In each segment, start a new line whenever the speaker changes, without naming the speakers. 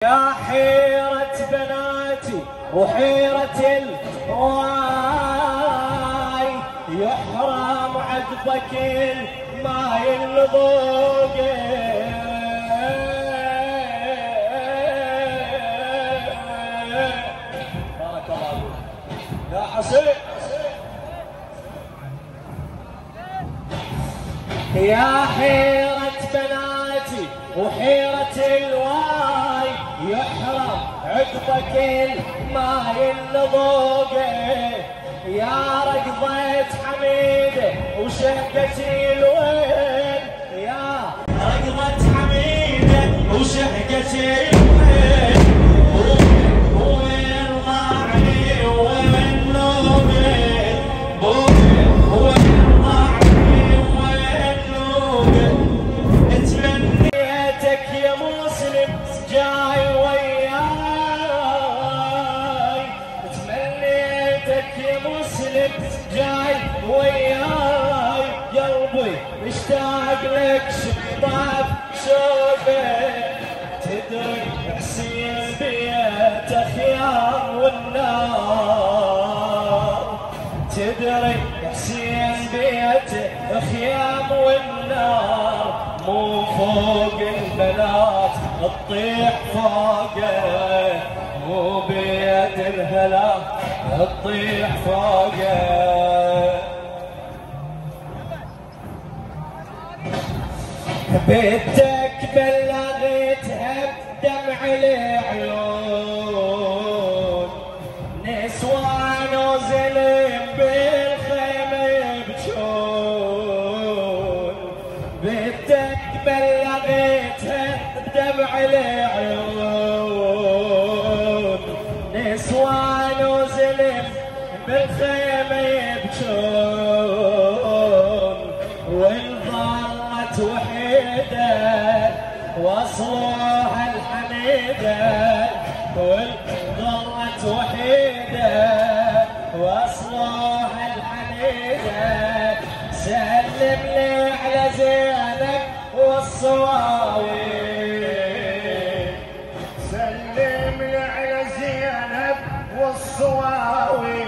يا حيرة بناتي وحيرة الواي، يحرم عقبك الماي النضوق. بارك الله فيك يا حسين. يا حيرة بناتي وحيرة الواي، يحرم عقبك الماي النضوق. يا رقضة حميدة وشهقتي الوين، يا رقضة حميدة وشهقتي الوين، وين ضاعني وين نومي، وين ضاعني وين نومي. تمنيتك يا مسلم جاي وياي، تمنيتك يا مسلم جاي وياي، قلبي مشتاق لك شطاف شوقه. تدري حسين بيت خيام والنار، تدري حسين بيت خيام والنار، مو فوق البنات تطيح فوقه، مو بيد الهلا تطيح فوقه. بيتك بلغتها بدمع العيون، نسوان وزلم بالخيمة يبجون. بيتك بلغتها بدمع العيون، نسوان وزلم بالخيمة يبجون. وانظلت وحيدة وصلوها الحميدة، وانظلت وحيدة وصلوها الحميدة. سلم لي على زينب والصواوي، سلم لي على زينب والصواوي.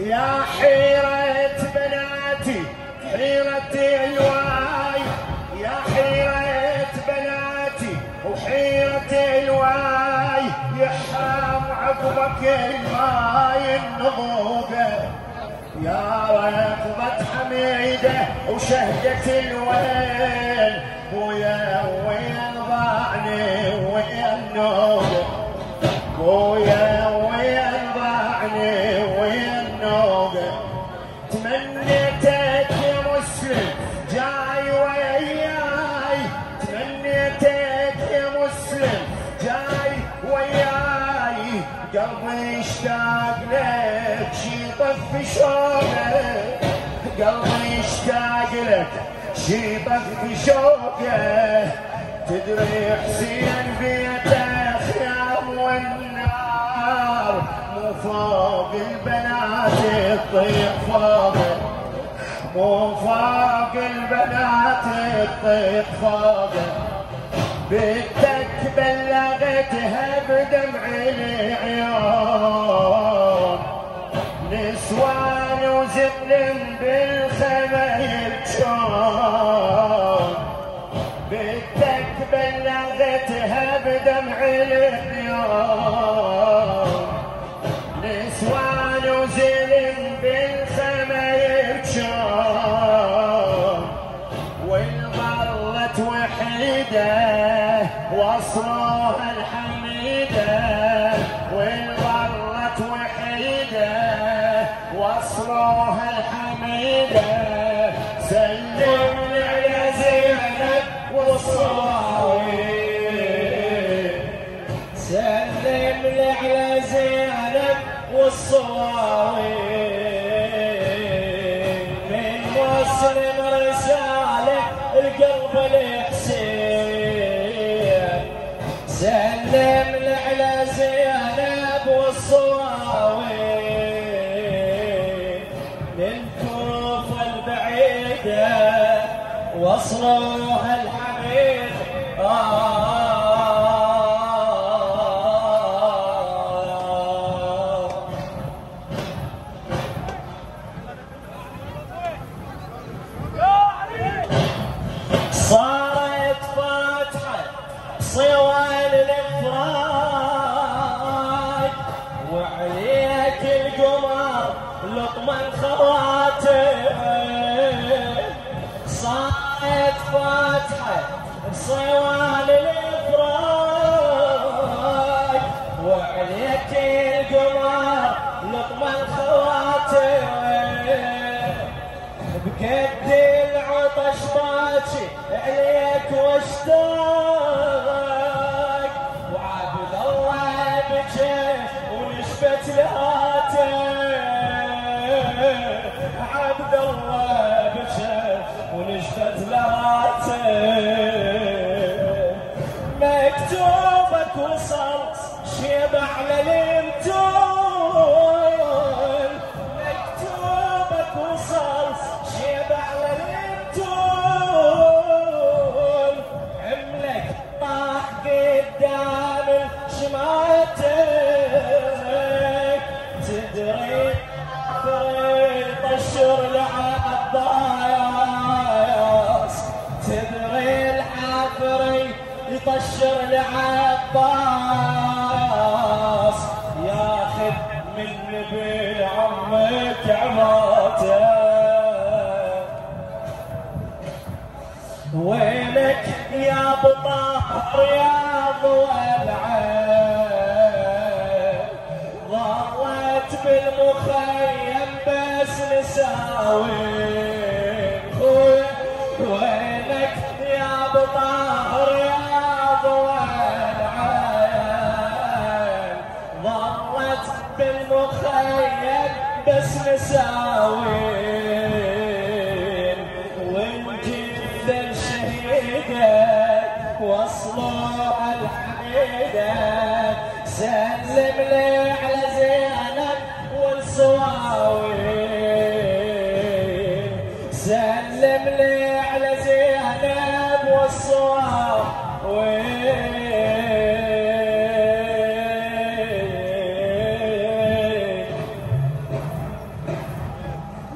يا حيرة بناتي حيرة الواي، يا حيرة بناتي وحيرة الواي، يحرم عقبك الماي النضوبة. يا رقبة حميدة وشهدة الوين، ويا وين ضاعني وين نوبة، ويا وين ضاعني وين نوبة. تمنيتك يا مسلم جاي وياي، تمنيتك يا مسلم جاي وياي، قلبي اشتاق لك شي طف شوقه، قلبي اشتاق لك شي طف شوقه. تدري حسين بيته خيام والنار، مو فوق البنات تطيح فوقه، مو فوق البنات تطيح فوقه. بنتك بلغتها بدمع العيون، نسوان وزلم بالخيمة يبجون. بنتك بلغتها بدمع العيون، نسوان وزلم بالخيمة يبجون. والظلت وحيدة وصلوها الحميدة، والظلت وحيدة وصلوها الحميدة. سلم على زينب والصواوي، سلم على زينب والصواوي. من مسلم رسالة القلب الحسين، سلم على زينب والصواوي. للكوفة البعيدة وصلوها الحميد صوان الافراج وعليك القمر لطم الخواتم بقد العطش باكي عليك واشتاق وعبد الله بكى ونشفت لهاته عبد الله بكى ونشفت لهاته مكتوبك وصل شيبع للمتون مكتوبك وصل شيبع للمتون عملك طاح قدام شماتك تدري طشر العباس تدري العافري يطشر العباس ياخذ من نبيل عمك عماته وينك يا بطاهر يا ضوى العين ضلت بالمخيم بس نساوي خويا وينك يا بطاهر يا ضوى العين ضلت بالمخيم بس نساوي وصلوا الحميدة سلم لي على زينب والصواوي سلم لي على زينب والصواوي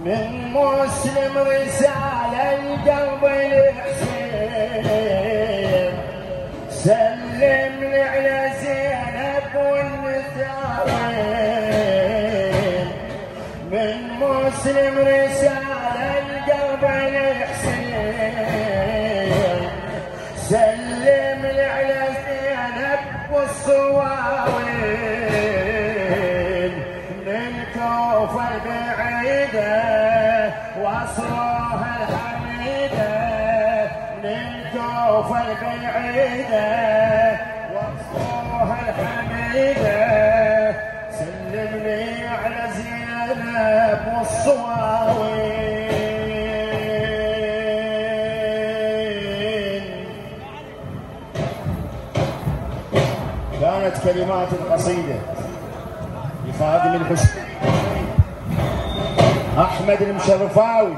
من مسلم رسالة القلب الحسين سلم لي على زينب والنثارين من مسلم رسالة القلب الحسين سلم لي على زينب والصواوين من كوفة البعيدة واصلوها الحميدة من كوفة البعيدة واصلوها الحميدة سلم لي على زينب والصواوين. كانت كلمات القصيدة لخادم الحسين أحمد المشرفاوي